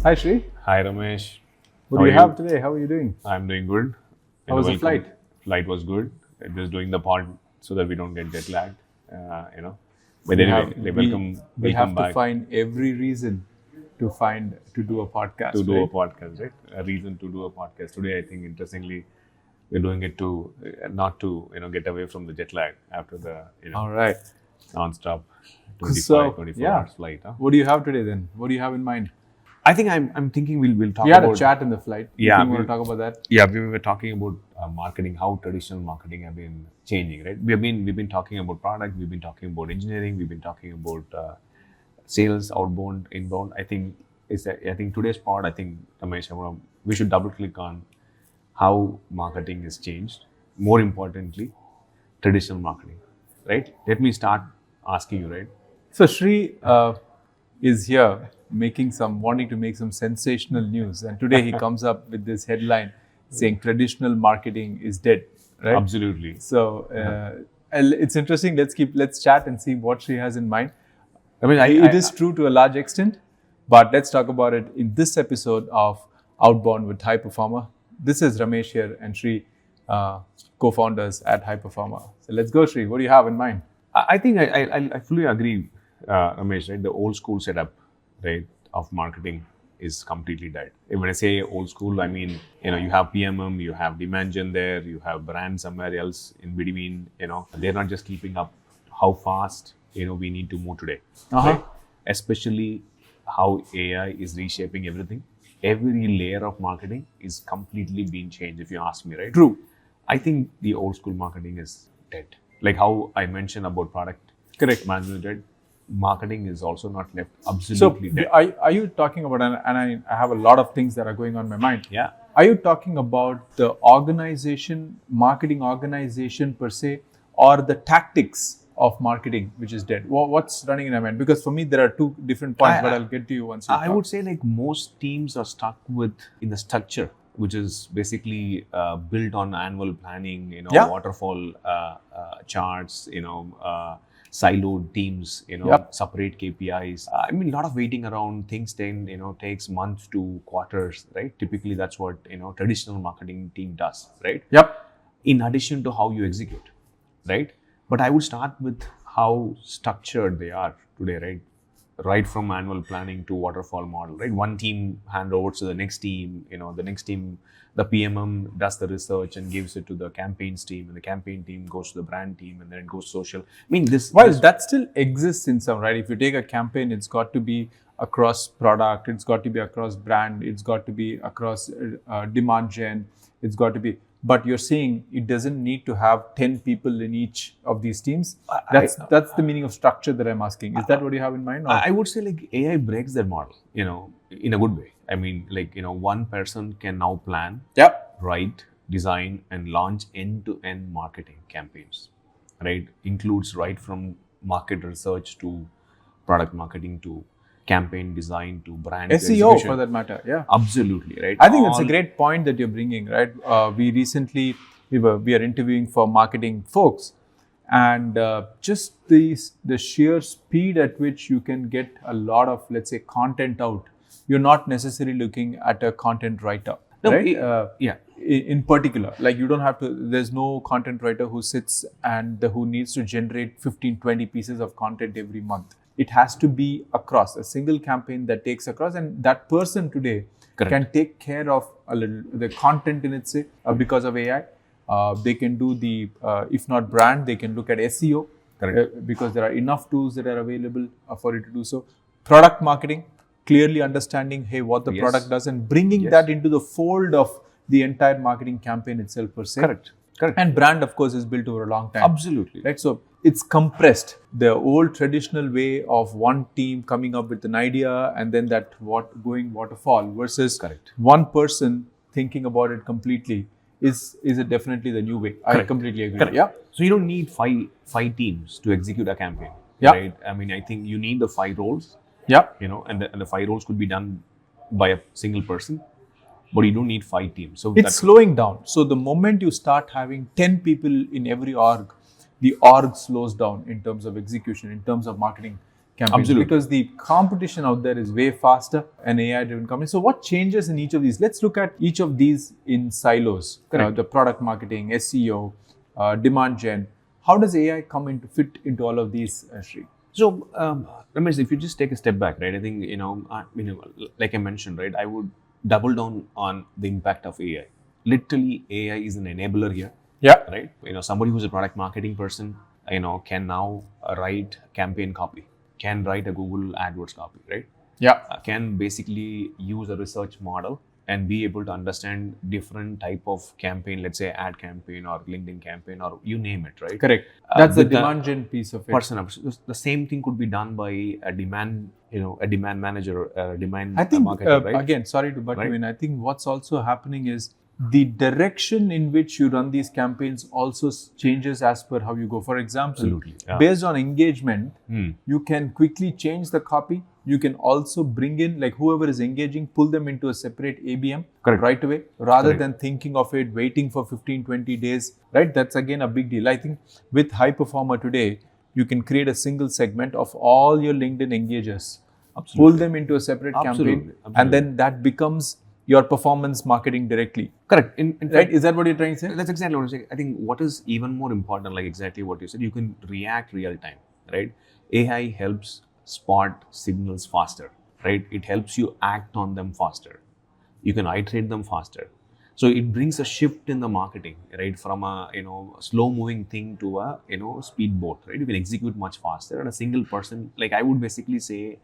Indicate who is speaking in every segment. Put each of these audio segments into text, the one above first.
Speaker 1: Hi Shri,
Speaker 2: Hi Ramesh.
Speaker 1: what
Speaker 2: How
Speaker 1: do
Speaker 2: are
Speaker 1: you have
Speaker 2: you?
Speaker 1: today? How are you doing?
Speaker 2: I'm doing good.
Speaker 1: How was the flight?
Speaker 2: Flight was good. Just doing the pod so that we don't get jet lagged. You know. But
Speaker 1: We
Speaker 2: anyway,
Speaker 1: have
Speaker 2: like,
Speaker 1: we we
Speaker 2: welcome
Speaker 1: have to
Speaker 2: back
Speaker 1: find every reason to do a
Speaker 2: to
Speaker 1: podcast,
Speaker 2: do a
Speaker 1: right?
Speaker 2: podcast, right? A reason to do a podcast today. I think interestingly, we're doing it to not to get away from the jet lag after the
Speaker 1: All right.
Speaker 2: non-stop 25,
Speaker 1: So
Speaker 2: 24
Speaker 1: yeah,
Speaker 2: hours flight. Huh?
Speaker 1: what do you have today then? What do you have in mind?
Speaker 2: I think I'm thinking we'll talk
Speaker 1: We had a
Speaker 2: about.
Speaker 1: chat in the flight. You
Speaker 2: Yeah,
Speaker 1: think we want to talk about that?
Speaker 2: Yeah, we were talking about marketing, how traditional marketing have been changing, right? We've been talking about product, we've been talking about engineering, we've been talking about sales, outbound, inbound. I think today's part. I think Ramesh, we should double click on how marketing has changed. More importantly, traditional marketing, right? Let me start asking you, right?
Speaker 1: So Shri is here wanting to make some sensational news, and today he comes up with this headline saying traditional marketing is dead, right?
Speaker 2: Absolutely.
Speaker 1: So it's interesting. Let's chat and see what she has in mind.
Speaker 2: I mean,
Speaker 1: It is true to a large extent, but let's talk about it in this episode of Outbound with High Performer. This is Ramesh here and Shri, co-founders at High Performer. So let's go, Shri. What do you have in mind?
Speaker 2: I think I fully agree, Ramesh. Right, the old school setup, right, of marketing is completely dead. When I say old school, I mean you have PMM, you have demand gen there, you have brand somewhere else in between. They're not just keeping up how fast we need to move today, right? Especially how AI is reshaping everything. Every layer of marketing is completely being changed. If you ask me, right?
Speaker 1: True.
Speaker 2: I think the old school marketing is dead. Like how I mentioned about product
Speaker 1: Correct.
Speaker 2: management, dead. Marketing is also not left
Speaker 1: So,
Speaker 2: absolutely dead.
Speaker 1: are you talking about, and I have a lot of things that are going on in my mind.
Speaker 2: Yeah.
Speaker 1: Are you talking about the organization, marketing organization per se, or the tactics of marketing, which is dead? What's running in my mind? Because for me, there are two different points, but I'll get to you once you
Speaker 2: I
Speaker 1: talk.
Speaker 2: would say like most teams are stuck in the structure, which is basically built on annual planning,
Speaker 1: Yeah.
Speaker 2: waterfall charts, siloed teams,
Speaker 1: Yep.
Speaker 2: separate KPIs. I mean, a lot of waiting around. Things takes months to quarters, right? Typically, that's what traditional marketing team does, right?
Speaker 1: Yep.
Speaker 2: In addition to how you execute, right? But I would start with how structured they are today, right? Right from annual planning to waterfall model, right? One team hand over to the next team, the next team, the PMM does the research and gives it to the campaigns team, and the campaign team goes to the brand team, and then it goes social. I mean,
Speaker 1: Well, that still exists in some, right? If you take a campaign, it's got to be across product, it's got to be across brand, it's got to be across demand gen, it's got to be. But you're saying it doesn't need to have 10 people in each of these teams. That's the meaning of structure that I'm asking. Is that what you have in mind? Or?
Speaker 2: I would say like AI breaks that model, in a good way. I mean, like, one person can now plan,
Speaker 1: Yep.
Speaker 2: write, design, and launch end-to-end marketing campaigns, right? Includes right from market research to product marketing to campaign design to brand
Speaker 1: SEO
Speaker 2: execution.
Speaker 1: for that matter. Yeah.
Speaker 2: Absolutely, right?
Speaker 1: I think that's a great point that you're bringing, right? We recently we are interviewing for marketing folks, and just the sheer speed at which you can get a lot of, let's say, content out. You're not necessarily looking at a content writer,
Speaker 2: No,
Speaker 1: right?
Speaker 2: yeah.
Speaker 1: In particular, like you don't have to. There's no content writer who sits and who needs to generate 15, 20 pieces of content every month. It has to be across a single campaign that takes across, and that person today
Speaker 2: Correct.
Speaker 1: can take care of the content in itself because of AI. They can do if not brand, they can look at SEO.
Speaker 2: Correct.
Speaker 1: Because there are enough tools that are available for it to do so. Product marketing, clearly understanding what the
Speaker 2: Yes.
Speaker 1: product does and bringing
Speaker 2: Yes.
Speaker 1: that into the fold of the entire marketing campaign itself per se.
Speaker 2: Correct.
Speaker 1: And brand, of course, is built over a long time.
Speaker 2: Absolutely.
Speaker 1: Right. So it's compressed. The old traditional way of one team coming up with an idea and then going waterfall versus
Speaker 2: Correct.
Speaker 1: one person thinking about it completely is definitely the new way. I
Speaker 2: Correct.
Speaker 1: completely agree.
Speaker 2: Correct.
Speaker 1: Yeah.
Speaker 2: So you don't need five teams to execute a campaign.
Speaker 1: Yeah.
Speaker 2: Right. I mean, I think you need the 5 roles.
Speaker 1: Yeah.
Speaker 2: And the 5 roles could be done by a single person, but you don't need 5 teams. So
Speaker 1: It's slowing down. So the moment you start having 10 people in every org, the org slows down in terms of execution, in terms of marketing campaigns
Speaker 2: Absolutely.
Speaker 1: because the competition out there is way faster and AI-driven companies. So what changes in each of these? Let's look at each of these in silos.
Speaker 2: Correct.
Speaker 1: The product marketing, SEO, demand gen. How does AI come into fit into all of these, Sri?
Speaker 2: So, Ramesh, if you just take a step back, right? I think like I mentioned, right? I would double down on the impact of AI. Literally, AI is an enabler here,
Speaker 1: Yeah.
Speaker 2: right? Somebody who's a product marketing person, can now write campaign copy, can write a Google AdWords copy, right?
Speaker 1: Yeah.
Speaker 2: Can basically use a research model and be able to understand different type of campaign, let's say ad campaign or LinkedIn campaign or you name it, right?
Speaker 1: Correct. That's the
Speaker 2: With
Speaker 1: demand gen piece of it.
Speaker 2: person. The same thing could be done by a demand, a demand manager, a demand
Speaker 1: I think
Speaker 2: marketer, right?
Speaker 1: again, sorry to butt you
Speaker 2: Right.
Speaker 1: in. I think what's also happening is the direction in which you run these campaigns also changes as per how you go. For example,
Speaker 2: Absolutely, yeah.
Speaker 1: based on engagement,
Speaker 2: Hmm.
Speaker 1: you can quickly change the copy. You can also bring in like whoever is engaging, pull them into a separate ABM
Speaker 2: Correct.
Speaker 1: right away rather
Speaker 2: Correct.
Speaker 1: than thinking of it, waiting for 15, 20 days, right? That's again a big deal. I think with High Performer today, you can create a single segment of all your LinkedIn engagers, pull
Speaker 2: Absolutely.
Speaker 1: them into a separate
Speaker 2: Absolutely.
Speaker 1: campaign, and then that becomes your performance marketing directly.
Speaker 2: Correct. In
Speaker 1: Right?
Speaker 2: fact,
Speaker 1: Is that what you're trying to say?
Speaker 2: that's exactly what I'm saying. I think what is even more important, like exactly what you said, you can react real time, right? AI helps spot signals faster, right? It helps you act on them faster. You can iterate them faster. So it brings a shift in the marketing, right? From a slow moving thing to a speedboat, right? You can execute much faster. And a single person, like I would basically say,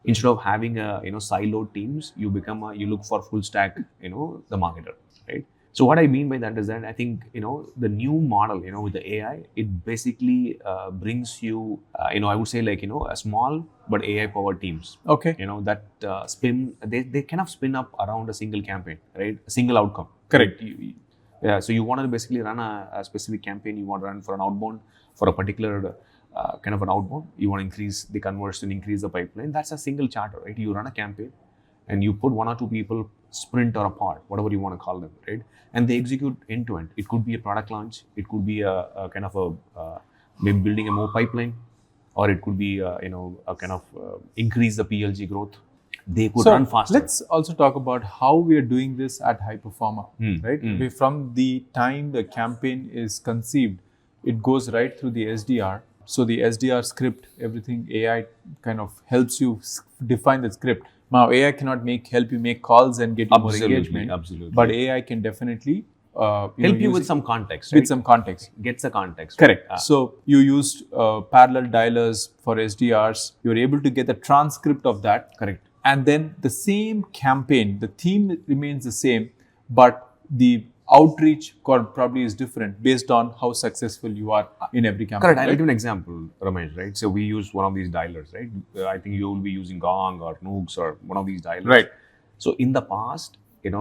Speaker 2: instead of having a siloed teams, you look for full stack, the marketer, right? So what I mean by that is that I think the new model with the AI, it basically brings you I would say like a small but AI powered teams.
Speaker 1: Okay.
Speaker 2: That they kind of spin up around a single campaign, right? A single outcome.
Speaker 1: Correct.
Speaker 2: Yeah. So you want to basically run a specific campaign. You want to run for an outbound for a particular kind of an outbound. You want to increase the conversion, increase the pipeline. That's a single charter, right? You run a campaign and you put one or two people sprint or a pod, whatever you want to call them, right? And they execute end to end. It could be a product launch. It could be a kind of maybe building a more pipeline, or it could be a kind of increase the PLG growth. They could run faster.
Speaker 1: Let's also talk about how we are doing this at High Performer, right? From the time the campaign is conceived, it goes right through the SDR. So the SDR script, everything AI kind of helps you define the script. Now AI cannot help you make calls and get you more engagement.
Speaker 2: Absolutely.
Speaker 1: But AI can definitely
Speaker 2: help you with some context,
Speaker 1: with some context.
Speaker 2: Gets the context.
Speaker 1: Correct.
Speaker 2: Right?
Speaker 1: So you used parallel dialers for SDRs. You're able to get the transcript of that.
Speaker 2: Correct.
Speaker 1: And then the same campaign, the theme remains the same, but the outreach probably is different based on how successful you are in every campaign.
Speaker 2: Correct. I'll
Speaker 1: right?
Speaker 2: give an example, Ramesh, right? So we used one of these dialers, right? I think you will be using Gong or Nooks or one of these dialers.
Speaker 1: Right.
Speaker 2: So in the past,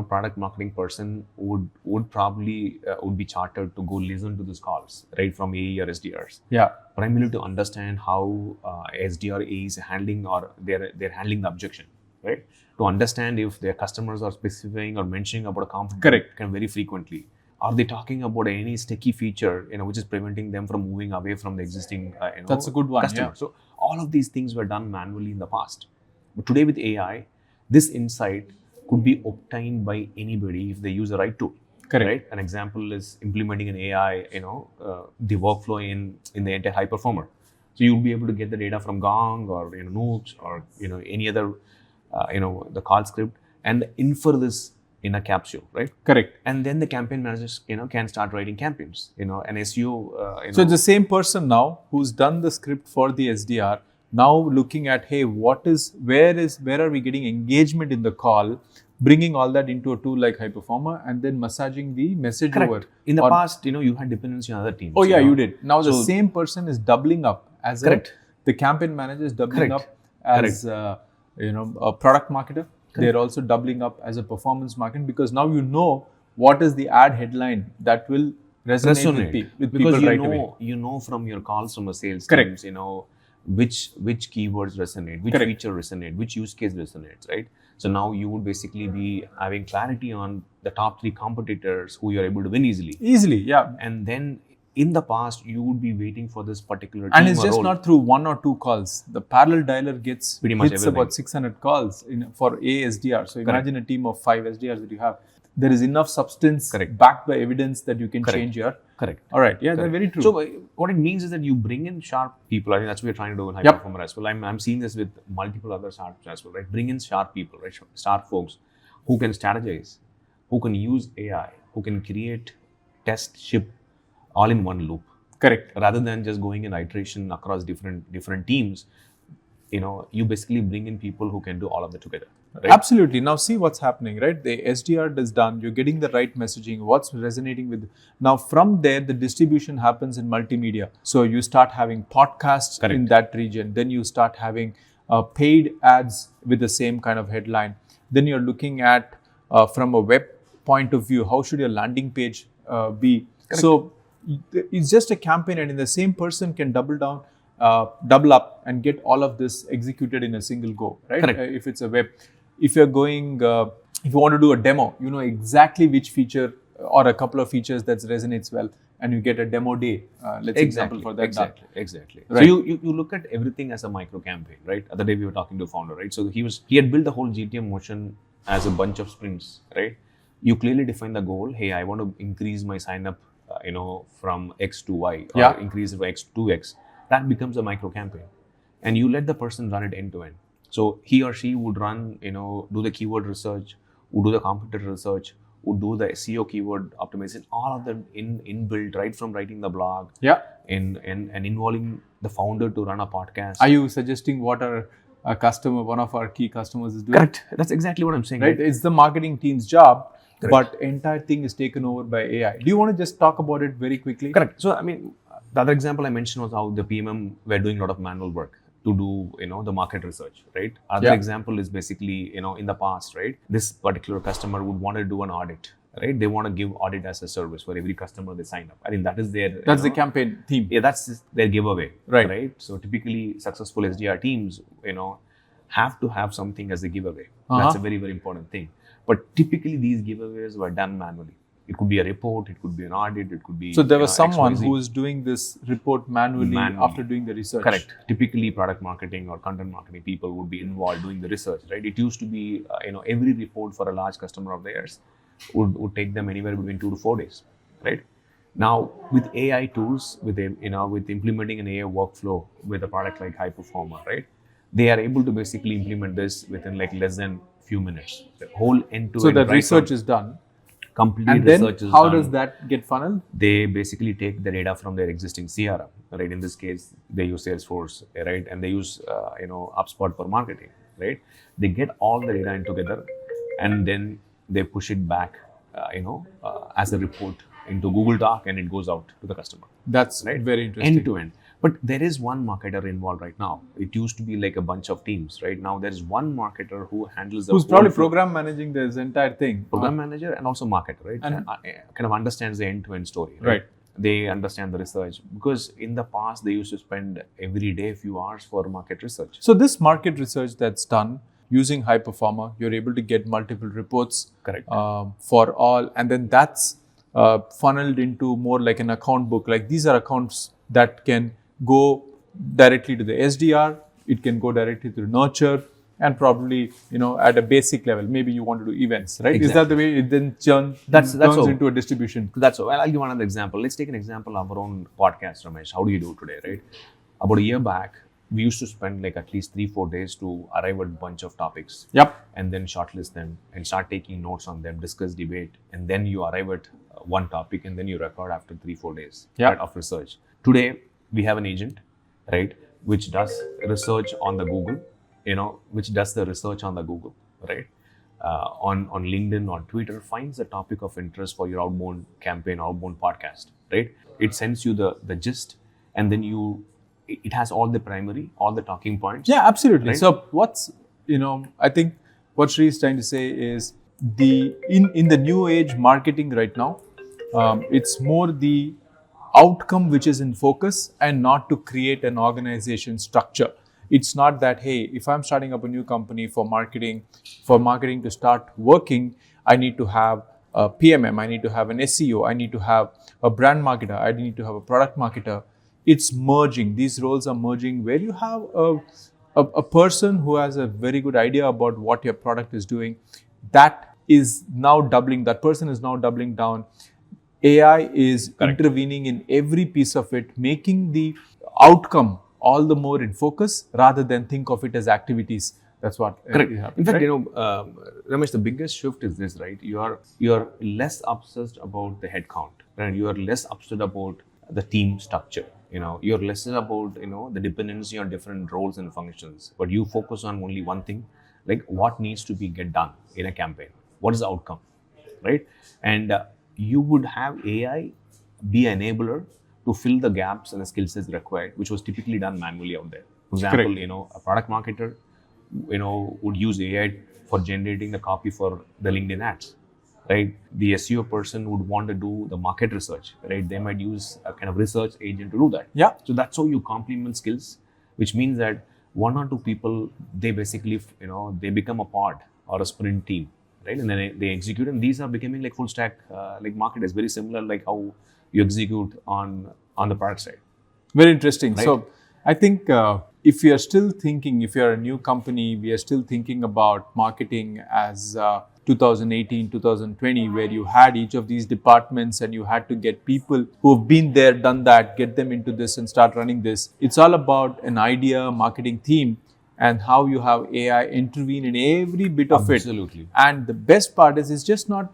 Speaker 2: product marketing person would probably would be chartered to go listen to these calls, right, from AE or SDRs.
Speaker 1: Yeah.
Speaker 2: Primarily to understand how SDR is handling or they're handling the objection, right? To understand if their customers are specifying or mentioning about a competitor.
Speaker 1: Correct.
Speaker 2: Very frequently. Are they talking about any sticky feature, which is preventing them from moving away from the existing,
Speaker 1: That's a good one,
Speaker 2: customer?
Speaker 1: yeah.
Speaker 2: So all of these things were done manually in the past. But today with AI, this insight could be obtained by anybody if they use the right tool.
Speaker 1: Correct.
Speaker 2: Right? An example is implementing an AI, the workflow in the entire High Performer. So you'll be able to get the data from Gong or Nooks or any other the call script and infer this in a capsule, right?
Speaker 1: Correct.
Speaker 2: And then the campaign managers can start writing campaigns, an SEO.
Speaker 1: So the same person now who's done the script for the SDR now looking at, hey, where are we getting engagement in the call, bringing all that into a tool like High Performer and then massaging the message
Speaker 2: Correct.
Speaker 1: over.
Speaker 2: In the past, you had dependency on other teams.
Speaker 1: Oh yeah, you did. Now the same person is doubling up as
Speaker 2: Correct.
Speaker 1: the campaign manager is doubling
Speaker 2: Correct.
Speaker 1: up as a product marketer. They're also doubling up as a performance marketer because now you know what is the ad headline that will resonate with
Speaker 2: because
Speaker 1: people right away.
Speaker 2: You know from your calls from a sales
Speaker 1: Correct.
Speaker 2: teams, which keywords resonate, which
Speaker 1: Correct.
Speaker 2: feature resonate, which use case resonates, right? So now you would basically be having clarity on the top 3 competitors who you're able to win easily.
Speaker 1: Easily, yeah.
Speaker 2: And then in the past, you would be waiting for this particular team
Speaker 1: And it's
Speaker 2: or
Speaker 1: just
Speaker 2: role.
Speaker 1: not through 1 or 2 calls. The parallel dialer gets
Speaker 2: Pretty much
Speaker 1: hits
Speaker 2: everything.
Speaker 1: about 600 calls for a SDR. So imagine a team of 5 SDRs that you have. There is enough substance
Speaker 2: Correct.
Speaker 1: backed by evidence that you can
Speaker 2: Correct.
Speaker 1: change your.
Speaker 2: Correct.
Speaker 1: All right. Yeah, they're very true.
Speaker 2: So what it means is that you bring in sharp people. I think that's what we're trying to do in High
Speaker 1: Yep.
Speaker 2: Performer as well. I'm seeing this with multiple other startups as well, right? Bring in sharp people, right? Sharp folks who can strategize, who can use AI, who can create, test, ship, all in one loop.
Speaker 1: Correct.
Speaker 2: Rather than just going in iteration across different teams, you basically bring in people who can do all of it together. Right?
Speaker 1: Absolutely. Now see what's happening, right? The SDR is done. You're getting the right messaging. What's resonating with. Now from there, the distribution happens in multimedia. So you start having podcasts
Speaker 2: Correct.
Speaker 1: in that region. Then you start having paid ads with the same kind of headline. Then you're looking at from a web point of view, how should your landing page be?
Speaker 2: Correct.
Speaker 1: So it's just a campaign, and the same person can double down. Double up and get all of this executed in a single go, right?
Speaker 2: Correct.
Speaker 1: If it's a web, if you're going, if you want to do a demo, you know exactly which feature or a couple of features that resonates well, and you get a demo day. Let's example for that.
Speaker 2: Exactly.
Speaker 1: Right.
Speaker 2: So you look at everything as a micro campaign, right? Other day we were talking to a founder, right? So he had built the whole GTM motion as a bunch of sprints, right? You clearly define the goal. Hey, I want to increase my sign up, from X to Y, or increase it by X to X. That becomes a micro campaign, and you let the person run it end to end. So he or she would run, do the keyword research, would do the competitor research, would do the SEO keyword optimization, all of them inbuilt, right from writing the blog, and involving the founder to run a podcast.
Speaker 1: Are you suggesting what a customer, one of our key customers, is doing?
Speaker 2: Correct. That's exactly what I'm saying.
Speaker 1: Right? It's the marketing team's job, but entire thing is taken over by AI. Do you want to just talk about it very quickly?
Speaker 2: Correct. So the other example I mentioned was how the PMM were doing a lot of manual work to do, the market research, right? Other example is basically, in the past, right? This particular customer would want to do an audit, right? They want to give audit as a service for every customer they sign up. I think that is their...
Speaker 1: That's the campaign theme.
Speaker 2: Yeah, that's their giveaway,
Speaker 1: right?
Speaker 2: Right? So typically successful SDR teams, have to have something as a giveaway. That's a very, very important thing. But typically these giveaways were done manually. It could be a report, it could be an audit, it could be...
Speaker 1: So there was someone
Speaker 2: XYZ.
Speaker 1: who was doing this report manually after doing the research.
Speaker 2: Correct. Typically product marketing or content marketing people would be involved doing the research, right? It used to be, every report for a large customer of theirs would take them anywhere between 2 to 4 days, right? Now with AI tools, with implementing an AI workflow with a product like High Performer, right? They are able to basically implement this within like less than few minutes. The whole end-to-end.
Speaker 1: So the research is done.
Speaker 2: Complete
Speaker 1: and then
Speaker 2: research is
Speaker 1: how
Speaker 2: done.
Speaker 1: Does that get funneled?
Speaker 2: They basically take the data from their existing CRM, right? In this case, they use Salesforce, right? And they use, HubSpot for marketing, right? They get all the data in together, and then they push it back, as a report into Google Doc, and it goes out to the customer.
Speaker 1: That's
Speaker 2: right?
Speaker 1: Very interesting.
Speaker 2: End to end. But there is one marketer involved right now. It used to be like a bunch of teams, right? Now there's one marketer who handles the
Speaker 1: who's
Speaker 2: whole
Speaker 1: probably program managing this entire thing.
Speaker 2: Program manager and also marketer, right? And kind of understands the end-to-end story,
Speaker 1: right?
Speaker 2: They understand the research, because in the past they used to spend every day a few hours for market research.
Speaker 1: So this market research that's done using High Performer, you're able to get multiple reports.
Speaker 2: Correct.
Speaker 1: For all, and then that's funneled into more like an account book. Like these are accounts that can go directly to the SDR. It can go directly to nurture, and probably at a basic level, maybe you want to do events, right?
Speaker 2: Exactly.
Speaker 1: Is that the way it then turns into a distribution?
Speaker 2: That's all. I'll give you another example. Let's take an example of our own podcast, Ramesh. How do you do today, right? About a year back, we used to spend like at least 3-4 days to arrive at a bunch of topics.
Speaker 1: Yep.
Speaker 2: And then shortlist them and start taking notes on them, discuss, debate, and then you arrive at one topic, and then you record after 3-4 days of research. Today, we have an agent, right, which does research on the Google, right, on LinkedIn or Twitter, finds a topic of interest for your outbound campaign, outbound podcast, right? It sends you the gist, and then it has all the talking points.
Speaker 1: Yeah, absolutely.
Speaker 2: Right?
Speaker 1: So I think what Sri is trying to say is in the new age marketing right now, it's more the outcome which is in focus, and not to create an organization structure. It's not that, hey, if I'm starting up a new company for marketing to start working, I need to have a PMM, I need to have an SEO, I need to have a brand marketer, I need to have a product marketer. It's merging. These roles are merging where you have a person who has a very good idea about what your product is doing. That is now doubling, that person is now doubling down. AI is intervening in every piece of it, making the outcome all the more in focus rather than think of it as activities. That's what
Speaker 2: Correct.
Speaker 1: is happening,
Speaker 2: In fact,
Speaker 1: right?
Speaker 2: Ramesh, the biggest shift is this, right? You are less obsessed about the headcount, right? You are less obsessed about the team structure. You're less about the dependency on different roles and functions, but you focus on only one thing, like what needs to be get done in a campaign. What is the outcome, right? And you would have AI be an enabler to fill the gaps and the skill sets required, which was typically done manually out there. For example,
Speaker 1: Correct.
Speaker 2: a product marketer would use AI for generating the copy for the LinkedIn ads, right? The SEO person would want to do the market research, right? They might use a kind of research agent to do that.
Speaker 1: Yeah.
Speaker 2: So that's how you complement skills, which means that one or two people, they basically they become a pod or a sprint team, right? And then they execute, and these are becoming like full stack like marketers, very similar like how you execute on the product side.
Speaker 1: Very interesting.
Speaker 2: Right.
Speaker 1: So I think if you are still thinking, if you're a new company, we are still thinking about marketing as 2018, 2020, where you had each of these departments and you had to get people who have been there, done that, get them into this and start running this. It's all about an idea, marketing theme, and how you have AI intervene in every bit of
Speaker 2: Absolutely.
Speaker 1: it. And the best part is it's just not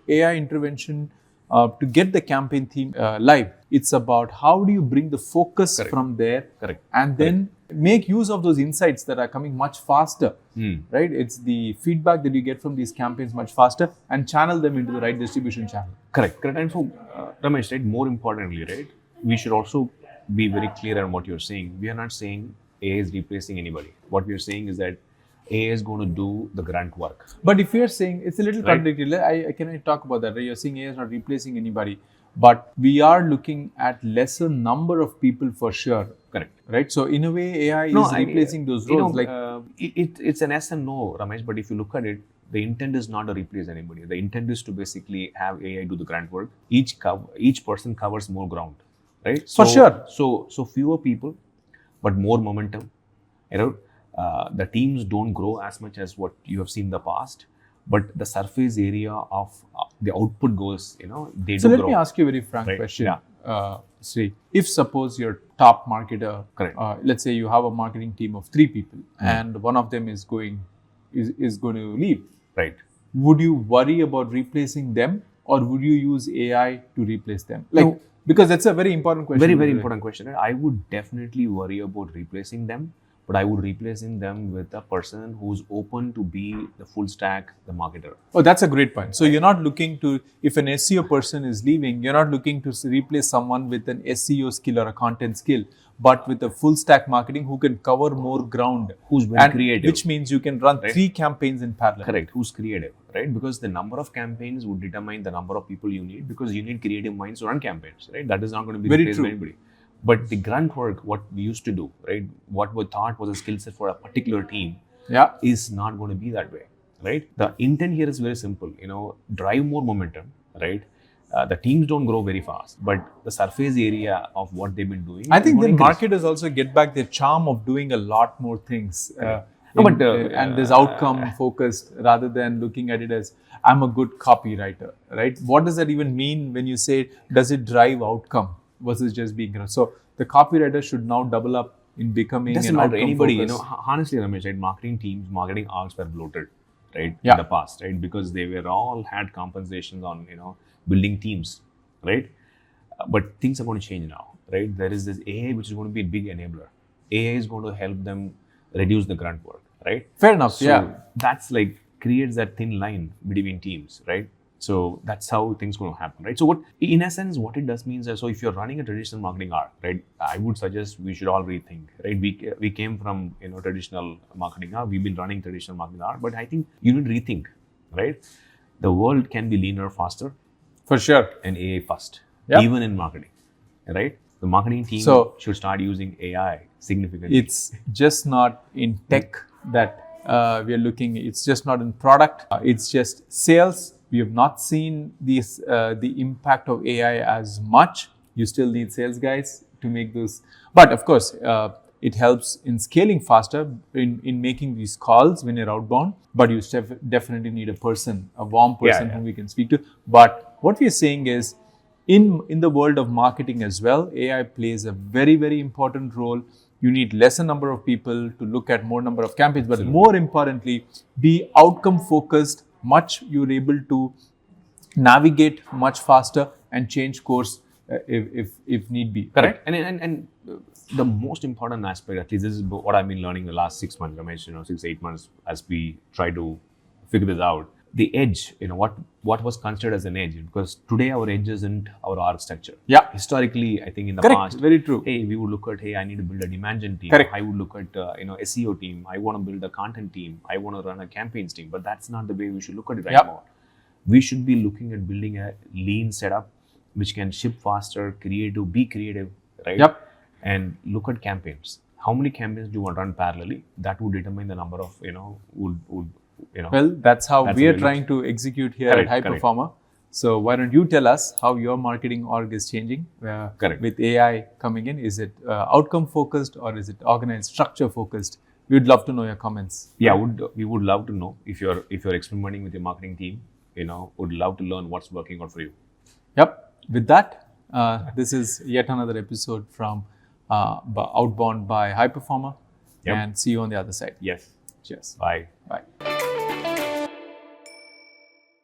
Speaker 1: AI intervention to get the campaign theme live. It's about how do you bring the focus from there
Speaker 2: Correct.
Speaker 1: and then make use of those insights that are coming much faster, right? It's the feedback that you get from these campaigns much faster and channel them into the right distribution channel.
Speaker 2: Correct. And so, Ramesh, right, more importantly, right, we should also be very clear on what you're saying. We are not saying AI is replacing anybody. What we are saying is that AI is going to do the grunt work.
Speaker 1: But if you're saying, it's a little contradictory, can I talk about that? Right? You're saying AI is not replacing anybody, but we are looking at lesser number of people for sure.
Speaker 2: Correct.
Speaker 1: Right? So in a way, AI is replacing those roles.
Speaker 2: It's an yes and no, Ramesh. But if you look at it, the intent is not to replace anybody. The intent is to basically have AI do the grunt work. Each person covers more ground, right?
Speaker 1: For sure.
Speaker 2: So fewer people, but more momentum. The teams don't grow as much as what you have seen in the past, but the surface area of the output goes, they
Speaker 1: So
Speaker 2: do
Speaker 1: let
Speaker 2: grow.
Speaker 1: me ask you a very frank
Speaker 2: Right.
Speaker 1: question.
Speaker 2: Yeah.
Speaker 1: Sri, if suppose your top marketer,
Speaker 2: Correct.
Speaker 1: Let's say you have a marketing team of 3 people and one of them is going to leave,
Speaker 2: Right.
Speaker 1: would you worry about replacing them or would you use AI to replace them?
Speaker 2: No.
Speaker 1: Because that's a very important question.
Speaker 2: Very, very important question. I would definitely worry about replacing them, but I would replacing them with a person who's open to be the full stack, the marketer.
Speaker 1: Oh, that's a great point. So you're not looking to, if an SEO person is leaving, you're not looking to replace someone with an SEO skill or a content skill, but with a full stack marketing who can cover more ground.
Speaker 2: Who's very creative.
Speaker 1: Which means you can run 3 campaigns in parallel.
Speaker 2: Correct. Who's creative, right? Because the number of campaigns would determine the number of people you need, because you need creative minds to run campaigns, right? That is not going to be
Speaker 1: Very
Speaker 2: replaced
Speaker 1: true.
Speaker 2: by anybody. But the grunt work, what we used to do, right? What we thought was a skill set for a particular team, is not going to be that way, right? The intent here is very simple, drive more momentum, right? The teams don't grow very fast, but the surface area of what they've been doing.
Speaker 1: I think
Speaker 2: is
Speaker 1: then
Speaker 2: gonna increase.
Speaker 1: marketers also get back their charm of doing a lot more things. And there's outcome focused rather than looking at it as I'm a good copywriter, right? What does that even mean when you say, does it drive outcome versus just being, so the copywriter should now double up in becoming
Speaker 2: Doesn't
Speaker 1: an
Speaker 2: matter
Speaker 1: outcome
Speaker 2: anybody,
Speaker 1: focused.
Speaker 2: honestly, Ramesh, right? Marketing teams, marketing orgs were bloated, right?
Speaker 1: Yeah.
Speaker 2: In the past, right? Because they were all had compensations on, building teams, right? But things are going to change now, right? There is this AI which is going to be a big enabler. AI is going to help them reduce the grunt work, right?
Speaker 1: Fair enough.
Speaker 2: So that's like creates that thin line between teams, right? So that's how things going to happen, right? So what, in essence, what it does means is, so if you're running a traditional marketing org, right, I would suggest we should all rethink, right? We came from traditional marketing org, we've been running traditional marketing org, but I think you need to rethink, right? The world can be leaner, faster,
Speaker 1: for sure,
Speaker 2: and AI first,
Speaker 1: Yep.
Speaker 2: even in marketing, right? The marketing team should start using AI significantly.
Speaker 1: It's just not in tech that we are looking. It's just not in product. It's just sales we have not seen the impact of AI as much. You still need sales guys to make those, but of course, it helps in scaling faster in making these calls when you're outbound. But you definitely need a person, a warm person whom we can speak to. But what we're saying is, in the world of marketing as well, AI plays a very important role. You need lesser number of people to look at more number of campaigns, but more importantly, be outcome focused. Much you're able to navigate much faster and change course if need be.
Speaker 2: Correct. And the most important aspect, at least this is what I've been learning the last 6 months, Ramesh, 6-8 months, as we try to figure this out. The edge, what was considered as an edge, because today our edge isn't our org structure.
Speaker 1: Yeah.
Speaker 2: Historically, I think in the
Speaker 1: Correct.
Speaker 2: past,
Speaker 1: Very true.
Speaker 2: hey, we would look at, hey, I need to build a demand gen team.
Speaker 1: Correct.
Speaker 2: I would look at, SEO team. I want to build a content team. I want to run a campaigns team. But that's not the way we should look at it right now. We should be looking at building a lean setup which can ship faster, be creative, right?
Speaker 1: Yep.
Speaker 2: And look at campaigns. How many campaigns do you want to run parallelly? That would determine the number of,
Speaker 1: Well, that's how we are trying to execute here at High Performer. So why don't you tell us how your marketing org is changing with AI coming in? Is it outcome focused or is it organized, structure focused? We would love to know your comments.
Speaker 2: Yeah, we would love to know if you're experimenting with your marketing team. Would love to learn what's working out for you.
Speaker 1: Yep. With that, this is yet another episode from Outbound by High Performer.
Speaker 2: Yep.
Speaker 1: And see you on the other side.
Speaker 2: Yes.
Speaker 1: Cheers.
Speaker 2: Bye.
Speaker 1: Bye.